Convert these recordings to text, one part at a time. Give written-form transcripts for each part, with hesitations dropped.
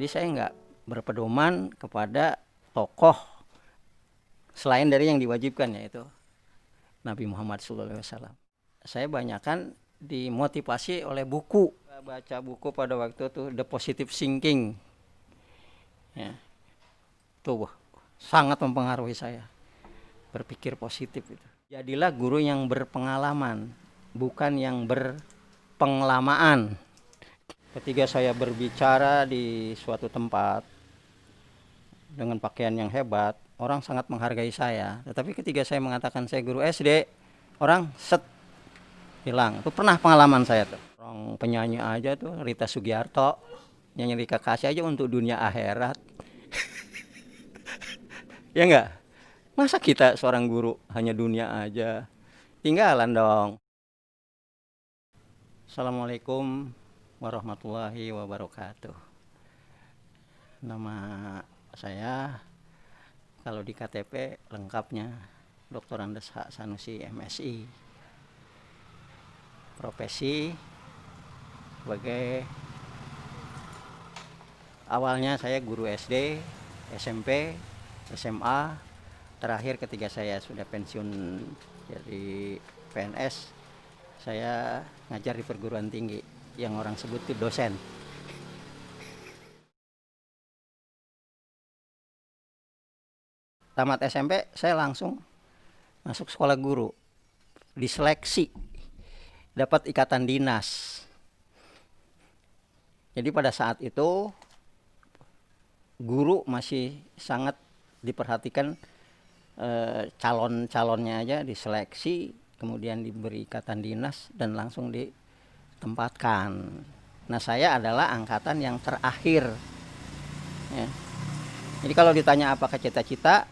Jadi saya nggak berpedoman kepada tokoh selain dari yang diwajibkan, yaitu Nabi Muhammad SAW. Saya banyakkan dimotivasi oleh buku. Saya baca buku pada waktu itu The Positive Thinking. Ya, tuh sangat mempengaruhi saya berpikir positif itu. Jadilah guru yang berpengalaman, bukan yang berpenglamaan. Ketika saya berbicara di suatu tempat dengan pakaian yang hebat, orang sangat menghargai saya. Tetapi ketika saya mengatakan saya guru SD, orang set hilang. Itu pernah pengalaman saya tuh. Orang penyanyi aja tuh, Rita Sugiarto, nyanyi Rika Kasih aja untuk dunia akhirat. Ya enggak? Masa kita seorang guru hanya dunia aja? Tinggalan dong. Assalamualaikum warahmatullahi wabarakatuh. Nama saya kalau di KTP lengkapnya Dr. Andes H. Sanusi MSI. Profesi sebagai awalnya saya guru SD, SMP, SMA. Terakhir ketika saya sudah pensiun jadi PNS, saya ngajar di perguruan tinggi yang orang sebut itu dosen. Tamat SMP saya langsung masuk sekolah guru, diseleksi, dapat ikatan dinas. Jadi pada saat itu guru masih sangat diperhatikan, calon-calonnya aja diseleksi, kemudian diberi ikatan dinas dan langsung ditempatkan. Nah, saya adalah angkatan yang terakhir. Ya. Jadi kalau ditanya apakah cita-cita,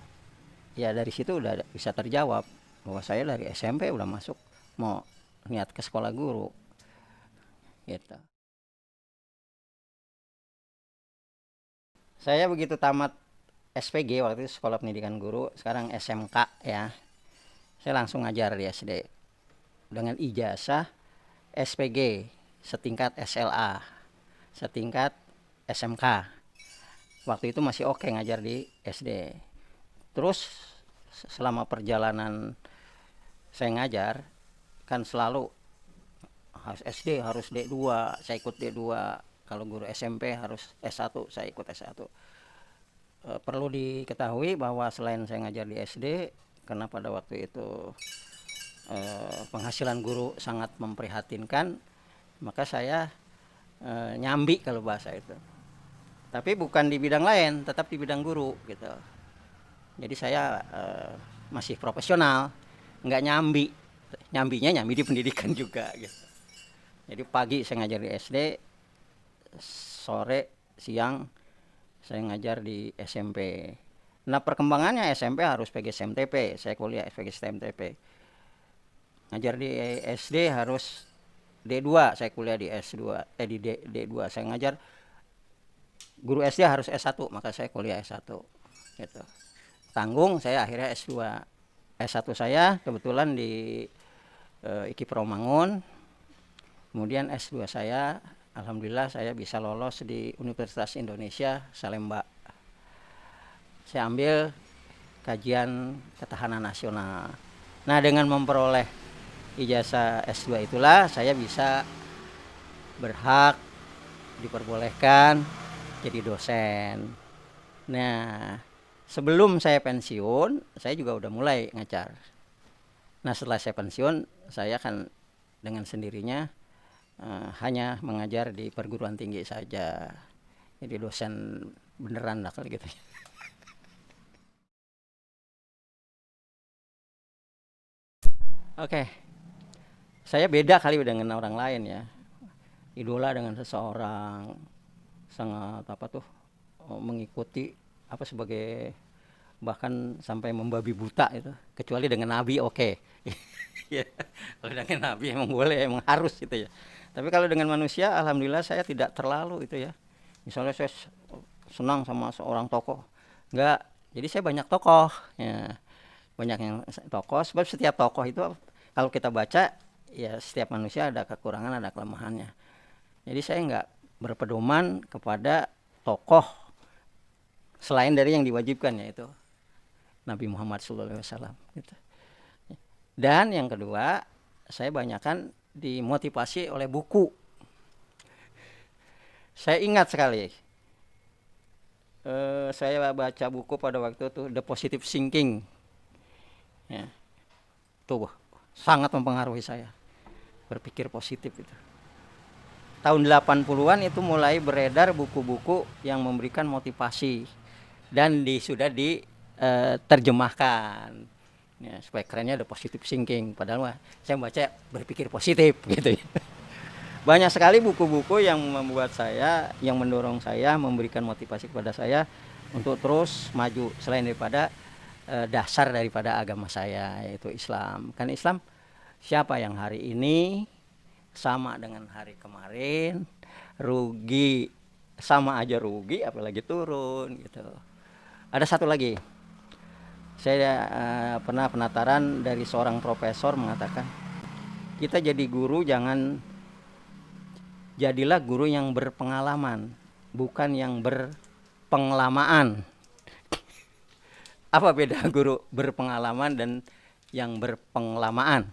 ya dari situ udah bisa terjawab bahwa saya dari SMP udah masuk mau niat ke sekolah guru. Gitu. Saya begitu tamat SPG waktu itu Sekolah Pendidikan Guru, sekarang SMK ya. Saya langsung ngajar di SD dengan ijazah SPG setingkat SLA, setingkat SMK. Waktu itu masih oke ngajar di SD. Terus selama perjalanan saya ngajar kan selalu harus SD, harus D2, saya ikut D2. Kalau guru SMP harus S1, saya ikut S1. Perlu diketahui bahwa selain saya ngajar di SD, karena pada waktu itu penghasilan guru sangat memprihatinkan, maka saya nyambi kalau bahasa itu. Tapi bukan di bidang lain, tetap di bidang guru gitu. Jadi saya masih profesional, nggak nyambi. Nyambinya nyambi di pendidikan juga gitu. Jadi pagi saya ngajar di SD, sore, siang saya ngajar di SMP. Nah, perkembangannya SMP harus PGSMTP. Saya kuliah PGSMTP. Ngajar di SD harus D2, saya kuliah di S2, di D2. Saya ngajar guru SD harus S1, maka saya kuliah S1. Gitu. Tanggung saya akhirnya S2. S1 saya kebetulan di IKI Promangun. Kemudian S2 saya alhamdulillah saya bisa lolos di Universitas Indonesia Salemba. Saya ambil kajian ketahanan nasional. Nah, dengan memperoleh ijazah S2 itulah saya bisa berhak diperbolehkan jadi dosen. Nah, sebelum saya pensiun, saya juga udah mulai ngajar. Nah, setelah saya pensiun, saya akan dengan sendirinya hanya mengajar di perguruan tinggi saja. Jadi dosen beneran lah kalau gitu. Oke. Saya beda kali dengan orang lain ya. Idola dengan seseorang, sangat mengikuti sebagai bahkan sampai membabi buta itu, kecuali dengan Nabi oke. Ya, kalau dengan Nabi emang boleh, emang harus gitu ya. Tapi kalau dengan manusia alhamdulillah saya tidak terlalu itu ya. Misalnya saya senang sama seorang tokoh, enggak. Jadi saya banyak tokoh ya. Banyak yang tokoh, sebab setiap tokoh itu kalau kita baca ya setiap manusia ada kekurangan, ada kelemahannya. Jadi saya enggak berpedoman kepada tokoh selain dari yang diwajibkan, yaitu Nabi Muhammad SAW gitu. Dan yang kedua, saya banyakkan dimotivasi oleh buku. Saya ingat sekali, saya baca buku pada waktu itu The Positive Thinking, ya, tuh sangat mempengaruhi saya berpikir positif itu. Tahun 80-an itu mulai beredar buku-buku yang memberikan motivasi dan sudah diterjemahkan, ya, supaya kerennya The Positive Thinking. Padahal saya baca berpikir positif gitu ya. Banyak sekali buku-buku yang membuat saya, yang mendorong saya, memberikan motivasi kepada saya untuk terus maju selain daripada dasar daripada agama saya, yaitu Islam. Kan Islam, siapa yang hari ini sama dengan hari kemarin, rugi sama aja rugi, apalagi turun gitu. Ada satu lagi, saya pernah penataran dari seorang profesor mengatakan, kita jadi guru jadilah guru yang berpengalaman, bukan yang berpenglamaan. Apa beda guru berpengalaman dan yang berpenglamaan?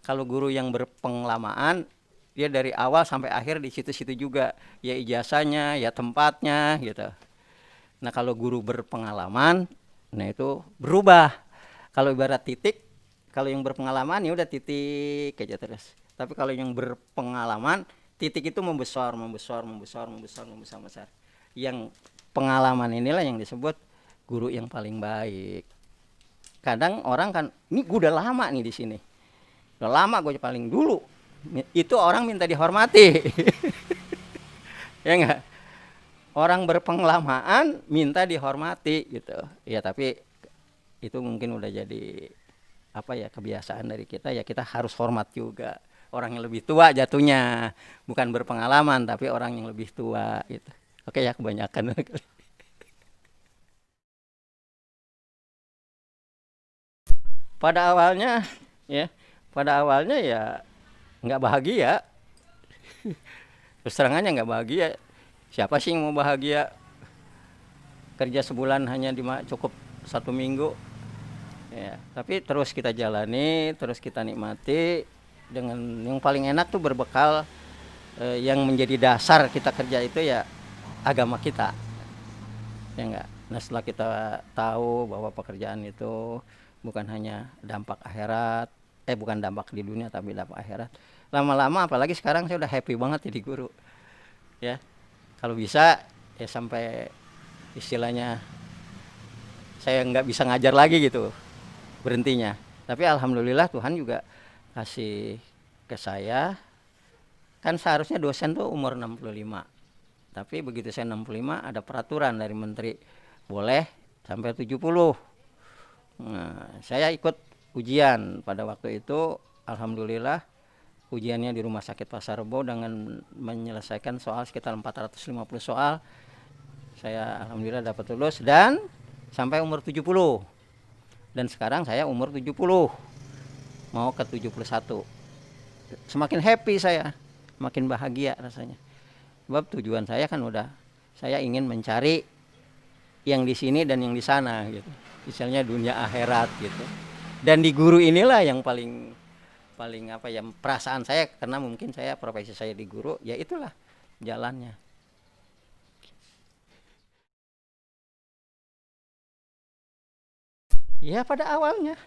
Kalau guru yang berpenglamaan, dia dari awal sampai akhir di situ-situ juga, ya ijazahnya, ya tempatnya gitu. Nah kalau guru berpengalaman, nah itu berubah. Kalau ibarat titik, kalau yang berpengalaman ya udah titik aja terus. Tapi kalau yang berpengalaman, titik itu membesar. Yang pengalaman inilah yang disebut guru yang paling baik. Kadang orang kan, ini gue udah lama nih di sini, udah lama gue paling dulu. Itu orang minta dihormati. Ya enggak? Orang berpengalaman minta dihormati gitu. Ya tapi itu mungkin udah jadi apa ya, kebiasaan dari kita, ya kita harus hormat juga. Orang yang lebih tua jatuhnya, bukan berpengalaman tapi orang yang lebih tua gitu. Oke ya, kebanyakan. Pada awalnya ya nggak bahagia. Terus terangannya nggak bahagia. Siapa sih yang mau bahagia? Kerja sebulan hanya cukup 1 minggu. Ya, tapi terus kita jalani, terus kita nikmati. Dengan yang paling enak tuh berbekal yang menjadi dasar kita kerja itu ya agama kita. Ya enggak? Nah setelah kita tahu bahwa pekerjaan itu bukan hanya dampak akhirat, bukan dampak di dunia tapi dampak akhirat. Lama-lama apalagi sekarang saya udah happy banget jadi guru. Ya. Kalau bisa ya sampai istilahnya saya nggak bisa ngajar lagi gitu, berhentinya. Tapi alhamdulillah Tuhan juga kasih ke saya, kan seharusnya dosen tuh umur 65. Tapi begitu saya 65 ada peraturan dari menteri boleh sampai 70. Nah, saya ikut ujian pada waktu itu, alhamdulillah ujiannya di Rumah Sakit Pasar Rebo dengan menyelesaikan soal sekitar 450 soal. Saya alhamdulillah dapat lulus dan sampai umur 70. Dan sekarang saya umur 70. Mau ke 71. Semakin happy saya, makin bahagia rasanya. Sebab tujuan saya kan udah, saya ingin mencari yang di sini dan yang di sana gitu. Misalnya dunia akhirat gitu. Dan di guru inilah yang paling apa ya, perasaan saya, karena mungkin saya profesi saya di guru, ya itulah jalannya. Ya pada awalnya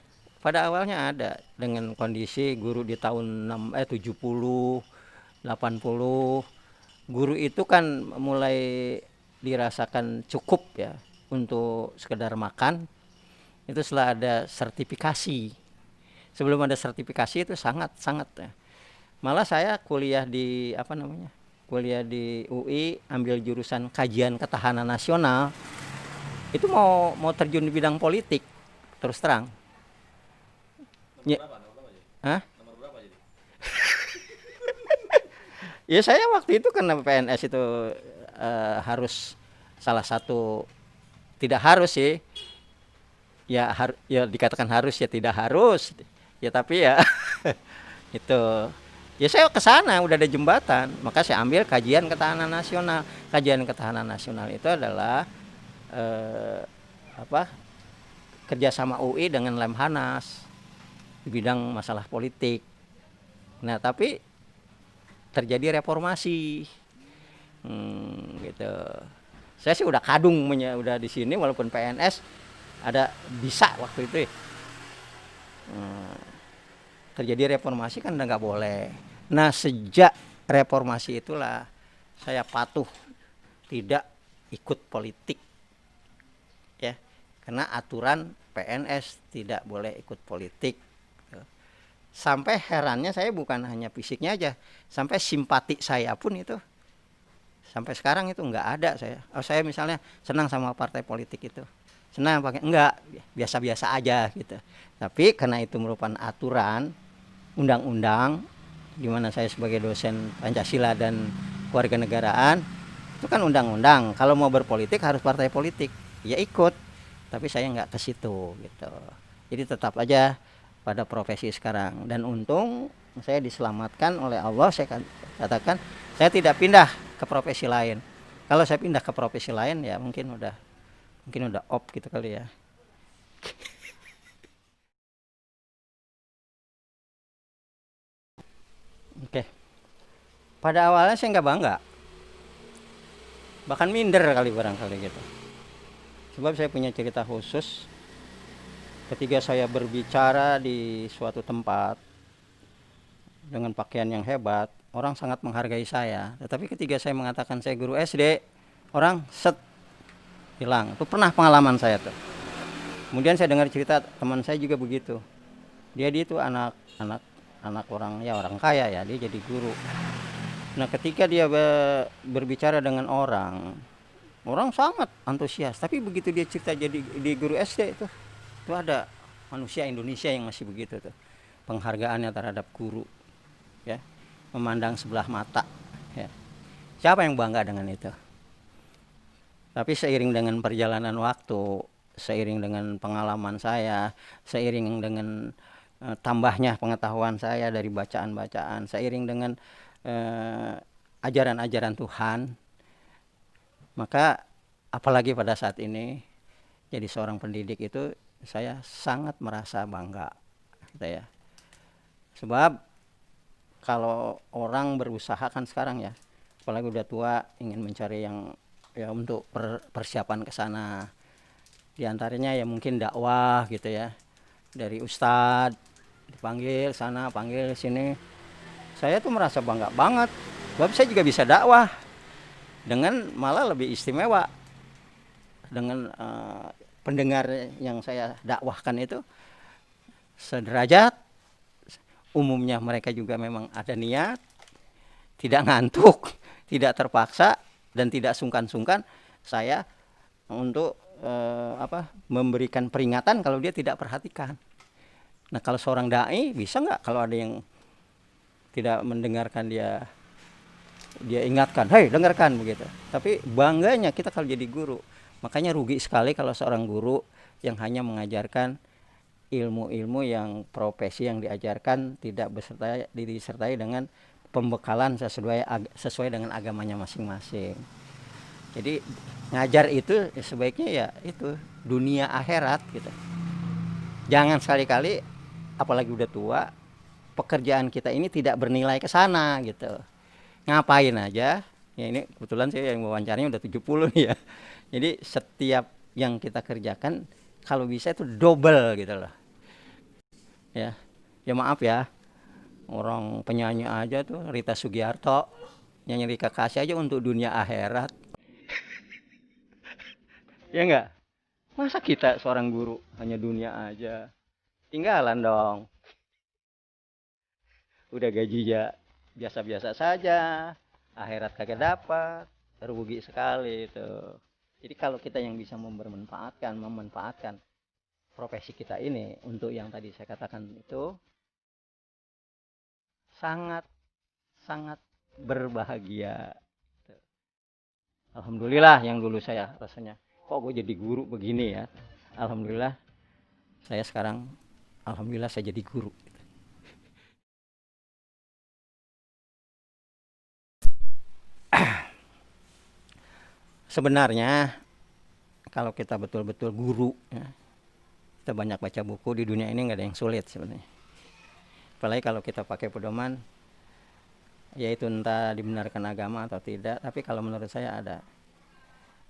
ada dengan kondisi guru di tahun 70, 80. Guru itu kan mulai dirasakan cukup ya untuk sekedar makan. Itu setelah ada sertifikasi. Sebelum ada sertifikasi itu sangat ya. Malah saya kuliah di kuliah di UI, ambil jurusan kajian ketahanan nasional. Itu mau terjun di bidang politik, terus terang. Ya. Hah? Ya saya waktu itu karena PNS itu harus salah satu, tidak harus sih. Ya ya dikatakan harus ya tidak harus. Ya tapi ya itu Ya saya ke sana udah ada jembatan, maka saya ambil kajian ketahanan nasional. Kajian ketahanan nasional itu adalah eh, apa kerjasama UI dengan Lemhanas di bidang masalah politik. Nah tapi terjadi reformasi, gitu. Saya sih udah kadung udah di sini walaupun PNS ada bisa waktu itu ya. Terjadi reformasi kan udah nggak boleh. Nah sejak reformasi itulah saya patuh tidak ikut politik ya, karena aturan PNS tidak boleh ikut politik. Sampai herannya saya bukan hanya fisiknya aja, sampai simpati saya pun itu sampai sekarang itu nggak ada saya. Oh, saya misalnya senang sama partai politik itu, senang pakai enggak, biasa-biasa aja gitu. Tapi karena itu merupakan aturan undang-undang, di mana saya sebagai dosen Pancasila dan kewarganegaraan, itu kan undang-undang. Kalau mau berpolitik harus partai politik, ya ikut. Tapi saya nggak ke situ gitu. Jadi tetap aja pada profesi sekarang. Dan untung saya diselamatkan oleh Allah. Saya katakan saya tidak pindah ke profesi lain. Kalau saya pindah ke profesi lain ya mungkin udah op gitu kali ya. Oke. Pada awalnya saya nggak bangga, bahkan minder kali barangkali gitu. Sebab saya punya cerita khusus ketika saya berbicara di suatu tempat dengan pakaian yang hebat, orang sangat menghargai saya. Tetapi ketika saya mengatakan saya guru SD, orang set hilang. Itu pernah pengalaman saya tuh. Kemudian saya dengar cerita teman saya juga begitu. Dia itu anak orang ya orang kaya ya, dia jadi guru. Nah, ketika dia berbicara dengan orang, orang sangat antusias. Tapi begitu dia cerita jadi di guru SD itu ada manusia Indonesia yang masih begitu tuh. Penghargaannya terhadap guru ya, memandang sebelah mata ya. Siapa yang bangga dengan itu? Tapi seiring dengan perjalanan waktu, seiring dengan pengalaman saya, seiring dengan tambahnya pengetahuan saya dari bacaan-bacaan, seiring dengan ajaran-ajaran Tuhan, maka apalagi pada saat ini jadi seorang pendidik itu saya sangat merasa bangga gitu ya. Sebab kalau orang berusaha kan sekarang ya, apalagi udah tua ingin mencari yang ya untuk persiapan ke sana. Di antaranya ya mungkin dakwah gitu ya. Dari ustadz dipanggil sana, panggil sini. Saya tuh merasa bangga banget. Sebab saya juga bisa dakwah dengan malah lebih istimewa dengan pendengar yang saya dakwahkan itu sederajat. Umumnya mereka juga memang ada niat, tidak ngantuk, tidak terpaksa dan tidak sungkan-sungkan saya untuk memberikan peringatan kalau dia tidak perhatikan. Nah, kalau seorang dai bisa nggak kalau ada yang tidak mendengarkan dia ingatkan, hei dengarkan begitu. Tapi bangganya kita kalau jadi guru, makanya rugi sekali kalau seorang guru yang hanya mengajarkan ilmu-ilmu yang profesi yang diajarkan tidak disertai dengan pembekalan sesuai dengan agamanya masing-masing. Jadi ngajar itu sebaiknya ya itu dunia akhirat gitu. Jangan sekali-kali apalagi udah tua pekerjaan kita ini tidak bernilai ke sana gitu. Ngapain aja? Ya ini kebetulan saya yang wawancaranya udah 70 nih ya. Jadi setiap yang kita kerjakan kalau bisa itu double gitu loh. Ya. Ya maaf ya. Orang penyanyi aja tuh Rita Sugiarto nyanyi Rika Kasih aja untuk dunia akhirat. Ya enggak? Masa kita seorang guru hanya dunia aja? Tinggalan dong. Udah gajinya biasa-biasa saja, akhirat kagak dapat, rugi sekali itu. Jadi kalau kita yang bisa memanfaatkan profesi kita ini untuk yang tadi saya katakan itu sangat sangat berbahagia. Alhamdulillah yang dulu saya rasanya kok gue jadi guru begini ya. Alhamdulillah saya sekarang alhamdulillah saya jadi guru. Sebenarnya kalau kita betul-betul guru ya, kita banyak baca buku, di dunia ini nggak ada yang sulit sebenarnya. Apalagi kalau kita pakai pedoman, yaitu entah dibenarkan agama atau tidak, tapi kalau menurut saya ada.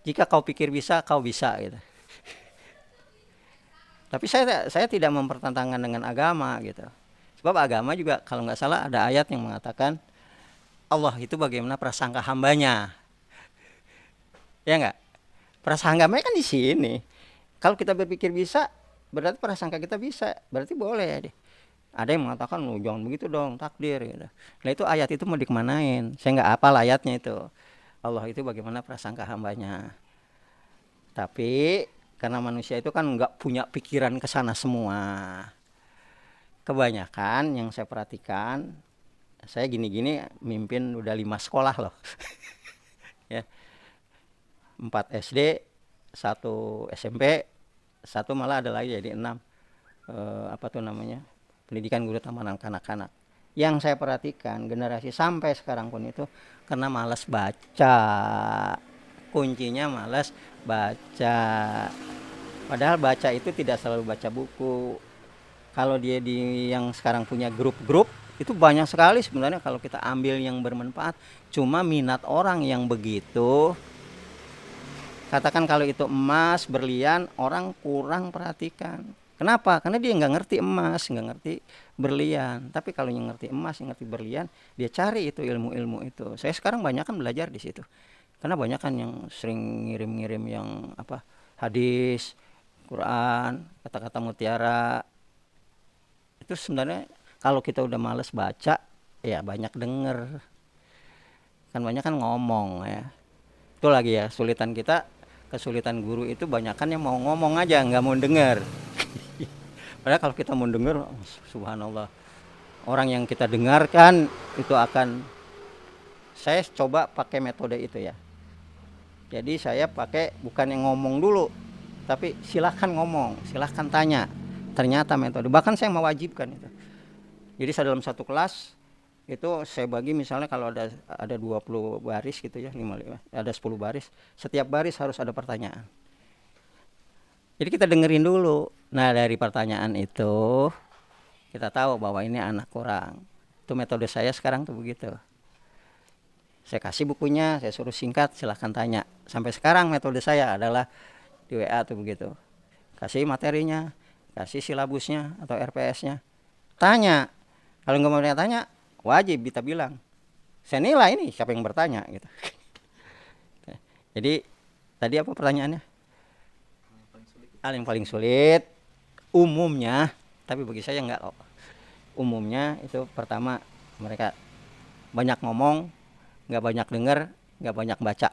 Jika kau pikir bisa, kau bisa gitu. Tapi saya tidak mempertentangkan dengan agama gitu. Sebab agama juga kalau nggak salah ada ayat yang mengatakan Allah itu bagaimana prasangka hambanya. Ya nggak? Prasangka hambanya kan di sini. Kalau kita berpikir bisa, berarti prasangka kita bisa. Berarti boleh ya deh. Ada yang mengatakan, oh, jangan begitu dong, takdir gitu. Nah itu ayat itu mau dikemanain? Saya nggak hafal ayatnya itu. Allah itu bagaimana prasangka hambanya. Tapi karena manusia itu kan nggak punya pikiran ke sana semua. Kebanyakan yang saya perhatikan, saya gini-gini mimpin udah 5 sekolah loh. Ya. 4 SD, 1 SMP, 1 malah ada lagi jadi 6. Apa tuh namanya? Pendidikan guru taman anak-anak. Yang saya perhatikan generasi sampai sekarang pun itu karena malas baca. Kuncinya malas baca. Padahal baca itu tidak selalu baca buku. Kalau dia di yang sekarang punya grup-grup itu banyak sekali sebenarnya kalau kita ambil yang bermanfaat. Cuma minat orang yang begitu, katakan kalau itu emas, berlian, orang kurang perhatikan. Kenapa? Karena dia nggak ngerti emas, nggak ngerti berlian. Tapi kalau yang ngerti emas, yang ngerti berlian, dia cari itu ilmu-ilmu itu. Saya sekarang banyak kan belajar di situ. Karena banyak kan yang sering ngirim-ngirim yang apa hadis, Quran, kata-kata mutiara. Itu sebenarnya kalau kita udah males baca, ya banyak denger. Kan banyak kan ngomong ya. Itu lagi ya, kesulitan guru itu banyakan yang mau ngomong aja, nggak mau denger. Padahal kalau kita mau denger, subhanallah. Orang yang kita dengarkan itu akan, saya coba pakai metode itu ya. Jadi saya pakai bukan yang ngomong dulu, tapi silahkan ngomong, silahkan tanya. Ternyata metode, bahkan saya mewajibkan itu. Jadi saya dalam satu kelas itu saya bagi misalnya kalau ada 20 baris gitu ya, 5, ada 10 baris, setiap baris harus ada pertanyaan. Jadi kita dengerin dulu. Nah dari pertanyaan itu kita tahu bahwa ini anak kurang. Itu metode saya sekarang tuh begitu. Saya kasih bukunya, saya suruh singkat, silahkan tanya. Sampai sekarang metode saya adalah di WA tuh begitu. Kasih materinya, kasih silabusnya atau RPS-nya. Tanya. Kalau nggak mau tanya, wajib kita bilang. Saya nilai ini siapa yang bertanya gitu. Jadi tadi apa pertanyaannya? Hal yang paling sulit umumnya, tapi bagi saya enggak kok. Umumnya itu pertama mereka banyak ngomong, nggak banyak dengar, nggak banyak baca.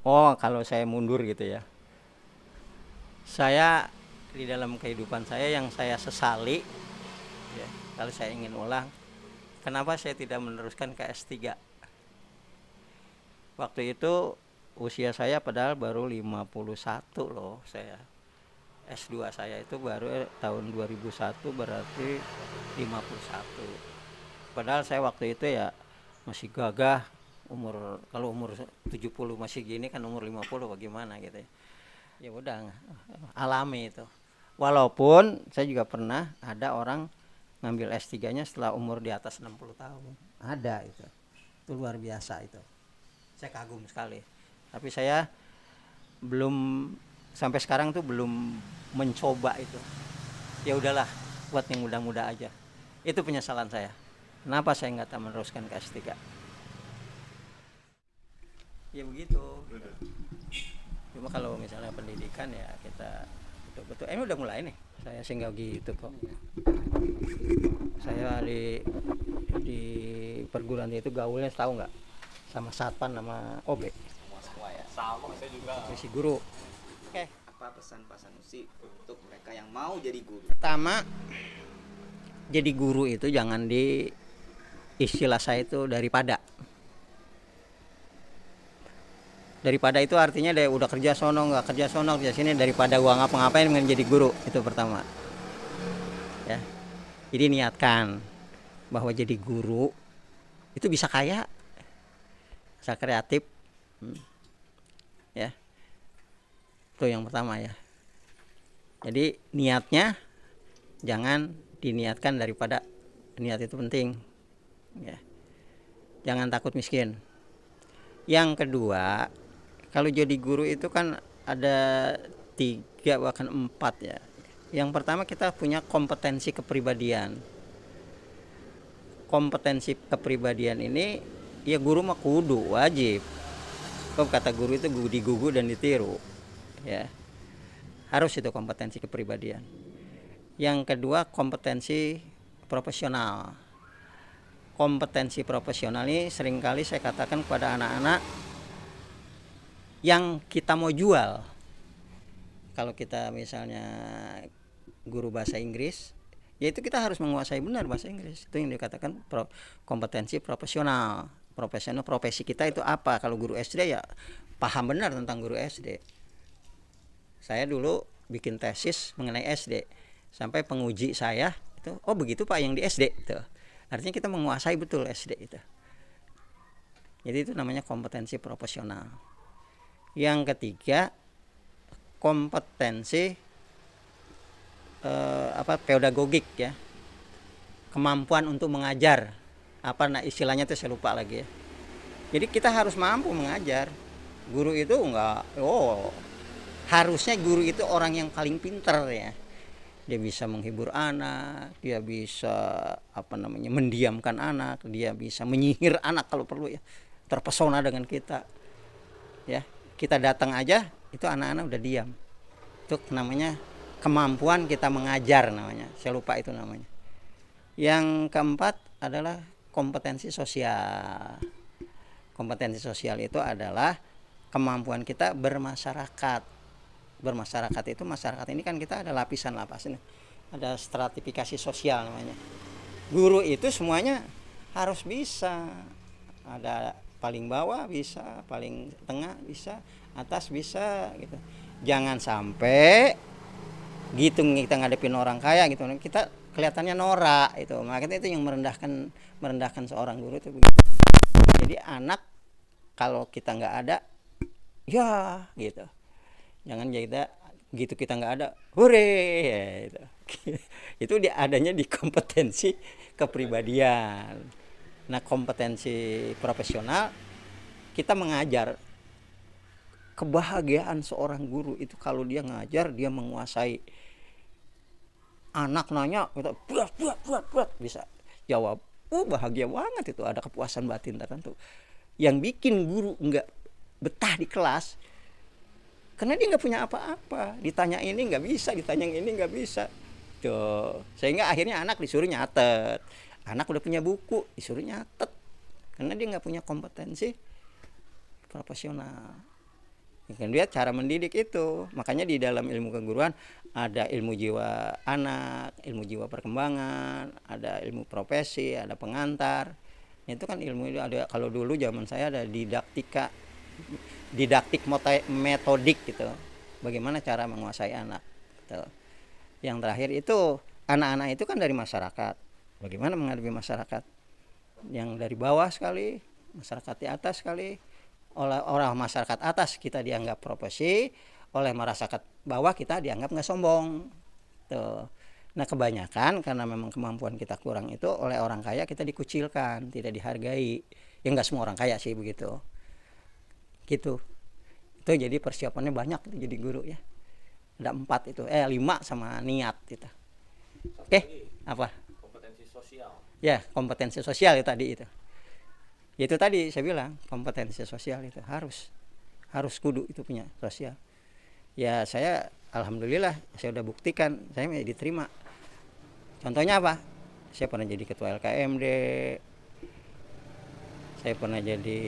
Oh, kalau saya mundur gitu ya. Saya di dalam kehidupan saya yang saya sesali ya, kalau saya ingin ulang, kenapa saya tidak meneruskan ke S3? Waktu itu usia saya padahal baru 51 loh saya. S2 saya itu baru tahun 2001 berarti 51. Padahal saya waktu itu ya masih gagah, kalau umur 70 masih gini kan umur 50 bagaimana gitu ya. Ya udah alami itu. Walaupun saya juga pernah ada orang ngambil S3-nya setelah umur di atas 60 tahun. Ada itu. Itu luar biasa itu. Saya kagum sekali. Tapi saya belum sampai sekarang tuh belum mencoba itu. Ya udahlah, buat yang muda-muda aja. Itu penyesalan saya. Kenapa saya nggak meneruskan ke S3? Ya begitu. Cuma kalau misalnya pendidikan ya kita betul-betul. Ini udah mulai nih. Saya sih nggak gitu kok. Saya di perguruan itu gaulnya tahu nggak? Sama satpan sama OB. Semua ya. Sama saya juga. Misi guru. Oke. Apa pesan Pak Sanusi untuk mereka yang mau jadi guru? Pertama, jadi guru itu jangan di istilah saya itu daripada itu artinya dia udah kerja sono nggak kerja sono kerja sini, daripada gua ngapa-ngapain dengan jadi guru. Itu pertama ya. Jadi niatkan bahwa jadi guru itu bisa kaya, bisa kreatif. Ya, itu yang pertama ya. Jadi niatnya jangan diniatkan daripada niat itu penting. Ya. Jangan takut miskin. Yang kedua, kalau jadi guru itu kan ada 3 bahkan 4 ya. Yang pertama kita punya kompetensi kepribadian. Kompetensi kepribadian ini ya guru mah kudu wajib. Kok kata guru itu digugu dan ditiru. Ya. Harus itu kompetensi kepribadian. Yang kedua kompetensi profesional. Kompetensi profesional ini seringkali saya katakan kepada anak-anak yang kita mau jual. Kalau kita misalnya guru bahasa Inggris, yaitu kita harus menguasai benar bahasa Inggris. Itu yang dikatakan kompetensi profesional. Profesi kita itu apa? Kalau guru SD ya paham benar tentang guru SD. Saya dulu bikin tesis mengenai SD, sampai penguji saya itu, oh begitu Pak yang di SD itu. Artinya kita menguasai betul SD itu. Jadi itu namanya kompetensi profesional. Yang ketiga kompetensi pedagogik ya, kemampuan untuk mengajar. Istilahnya itu saya lupa lagi ya. Jadi kita harus mampu mengajar. Guru itu harusnya guru itu orang yang paling pintar ya. Dia bisa menghibur anak, dia bisa mendiamkan anak, dia bisa menyihir anak kalau perlu ya, terpesona dengan kita ya. Kita datang aja itu anak-anak udah diam. Itu namanya kemampuan kita mengajar namanya, saya lupa itu namanya. Yang keempat adalah kompetensi sosial. Kompetensi sosial itu adalah kemampuan kita bermasyarakat. Bermasyarakat itu, masyarakat ini kan kita ada lapisan-lapisan, ada stratifikasi sosial namanya. Guru itu semuanya harus bisa, ada paling bawah bisa, paling tengah bisa, atas bisa gitu. Jangan sampai gitu kita ngadepin orang kaya gitu, kita kelihatannya norak itu. Makanya itu yang merendahkan seorang guru itu begitu. Jadi anak kalau kita nggak ada ya gitu, jangan kita nggak ada hore ya, itu. Itu adanya di kompetensi kepribadian. Nah kompetensi profesional kita mengajar. Kebahagiaan seorang guru itu kalau dia ngajar, dia menguasai. Anak nanya kita buat bisa jawab, bahagia banget itu, ada kepuasan batin tertentu. Yang bikin guru nggak betah di kelas karena dia nggak punya apa-apa, ditanya ini nggak bisa, ditanya ini nggak bisa tuh, sehingga akhirnya anak disuruh nyatet. Anak udah punya buku disuruh nyatet karena dia nggak punya kompetensi profesional. Kan dia cara mendidik itu. Makanya di dalam ilmu keguruan ada ilmu jiwa anak, ilmu jiwa perkembangan, ada ilmu profesi, ada pengantar. Itu kan ilmu itu ada. Kalau dulu zaman saya ada didaktik metodik gitu, bagaimana cara menguasai anak gitu. Yang terakhir itu anak-anak itu kan dari masyarakat, bagaimana menghadapi masyarakat yang dari bawah sekali, masyarakat di atas sekali. Oleh orang masyarakat atas kita dianggap profesi, oleh masyarakat bawah kita dianggap nggak sombong tuh. Nah kebanyakan karena memang kemampuan kita kurang itu, oleh orang kaya kita dikucilkan, tidak dihargai. Ya nggak semua orang kaya sih begitu gitu. Itu jadi persiapannya banyak itu jadi guru ya. Ada 4 itu, 5 sama niat gitu. Oke, apa? Kompetensi sosial. Ya, kompetensi sosial itu tadi itu. Itu tadi saya bilang, kompetensi sosial itu harus kudu itu punya sosial. Ya saya alhamdulillah saya udah buktikan saya diterima. Contohnya apa? Saya pernah jadi ketua LKMD, saya pernah jadi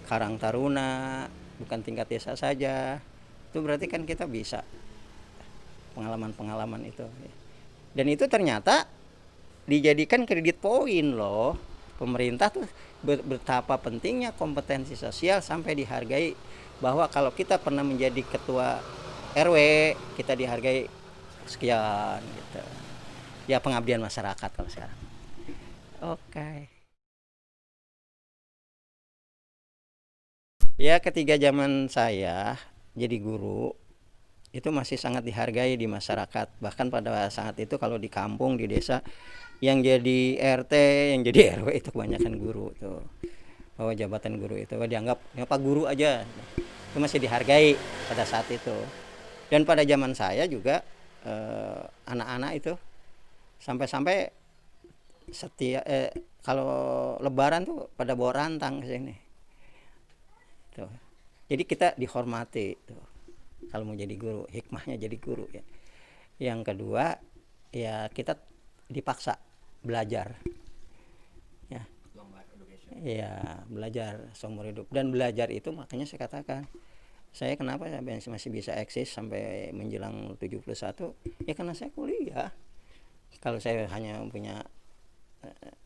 Karang Taruna, bukan tingkat desa saja. Itu berarti kan kita bisa pengalaman-pengalaman itu. Dan itu ternyata dijadikan kredit poin loh. Pemerintah tuh betapa pentingnya kompetensi sosial sampai dihargai, bahwa kalau kita pernah menjadi ketua RW kita dihargai sekian gitu. Ya pengabdian masyarakat kalau sekarang. Oke. Ya, ketika zaman saya jadi guru itu masih sangat dihargai di masyarakat. Bahkan pada saat itu kalau di kampung, di desa, yang jadi RT, yang jadi RW itu kebanyakan guru tuh. Bahwa jabatan guru itu dianggap ya Pak Guru aja. Itu masih dihargai pada saat itu. Dan pada zaman saya juga anak-anak itu sampai-sampai kalau lebaran tuh pada bawa rantang ke sini. Tuh. Jadi kita dihormati tuh. Kalau mau jadi guru, hikmahnya jadi guru ya. Yang kedua, ya kita dipaksa belajar. Ya. Ya, belajar seumur hidup. Dan belajar itu makanya saya katakan, saya kenapa saya masih bisa eksis sampai menjelang 71? Ya karena saya kuliah. Kalau saya hanya punya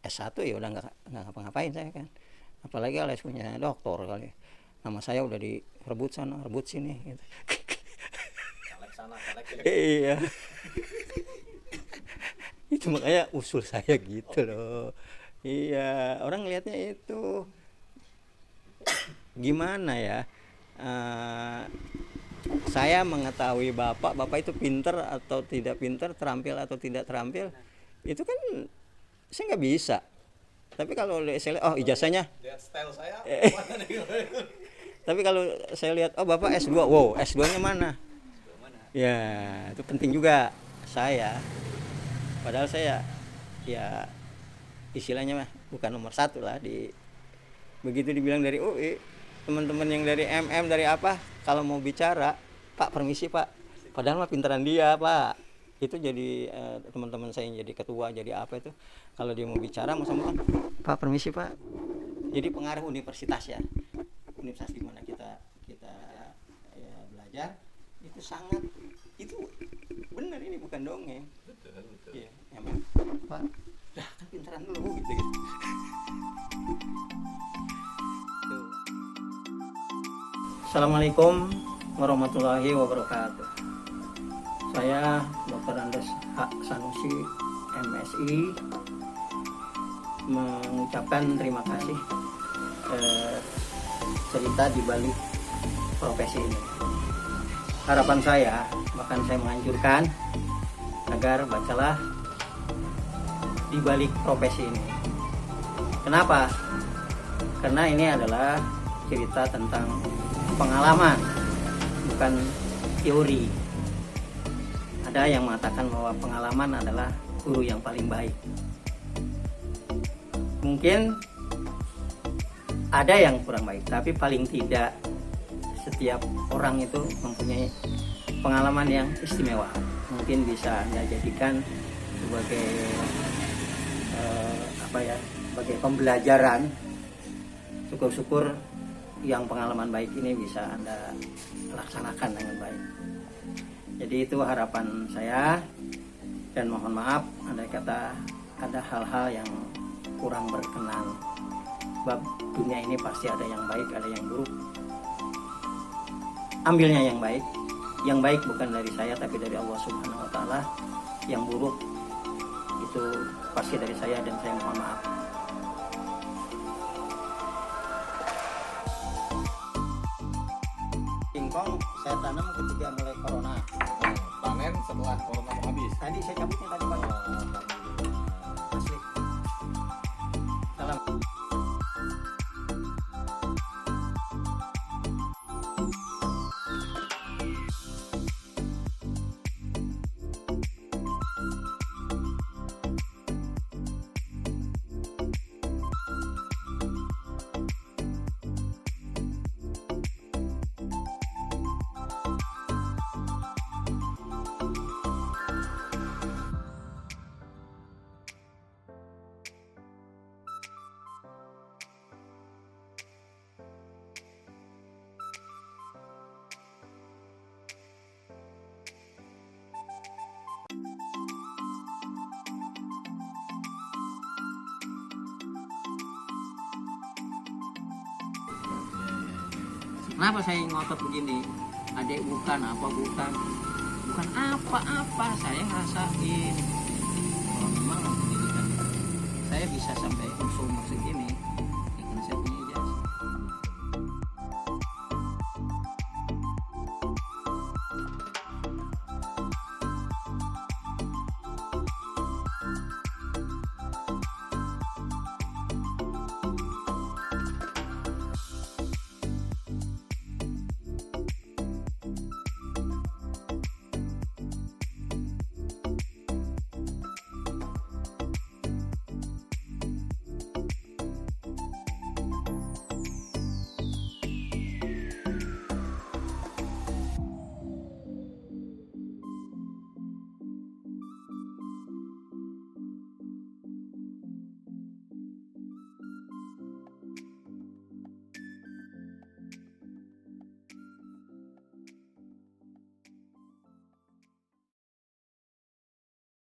S1 ya udah nggak ngapa-ngapain saya kan. Apalagi kalau saya punya doktor kali. Nama saya udah direbut sana, rebut sini gitu. Caleg sana, caleg sini. Iya. Itu makanya usul saya gitu loh. Iya, orang ngelihatnya itu gimana ya? Saya mengetahui bapak itu pinter atau tidak pinter, terampil atau tidak terampil, itu kan saya nggak bisa. Tapi kalau saya lihat, oh ijazahnya, Lihat style saya, mana nih? tapi kalau saya lihat, oh bapak S2, wow S2-nya mana? Ya itu penting juga saya. Padahal saya ya istilahnya mah bukan nomor satu lah di begitu dibilang dari UI, teman-teman yang dari MM dari apa kalau mau bicara, Pak permisi Pak, padahal mah pintaran dia Pak. Itu jadi teman-teman saya yang jadi ketua jadi apa itu kalau dia mau bicara sama Pak permisi Pak. Jadi pengaruh universitas ya, universitas di mana kita ya, belajar itu sangat, itu benar, ini bukan dongeng. Betul. Iya, emang Pak, dah kan pintaran dulu gitu. Tuh. Assalamualaikum warahmatullahi wabarakatuh. Saya Dr. Andes H. Sanusi, MSI, mengucapkan terima kasih cerita di balik profesi ini. Harapan saya, bahkan saya menganjurkan agar bacalah di balik profesi ini. Kenapa? Karena ini adalah cerita tentang pengalaman, bukan teori. Ada yang mengatakan bahwa pengalaman adalah guru yang paling baik. Mungkin ada yang kurang baik, tapi paling tidak setiap orang itu mempunyai pengalaman yang istimewa. Mungkin bisa Anda jadikan sebagai sebagai pembelajaran. Syukur-syukur yang pengalaman baik ini bisa Anda laksanakan dengan baik. Jadi itu harapan saya, dan mohon maaf andai kata ada hal-hal yang kurang berkenan. Sebab dunia ini pasti ada yang baik, ada yang buruk. Ambilnya yang baik. Yang baik bukan dari saya tapi dari Allah Subhanahu wa taala. Yang buruk itu pasti dari saya, dan saya mohon maaf. Singkong saya tanam ketika mulai corona. Panen setelah corona mau habis. Tadi saya cabutnya tadi Pak. Asli. Salam. Kenapa saya ngotot begini? Adek bukan apa-apa, saya ngerasain. Kalau memang pendidikan saya bisa sampai seumur segini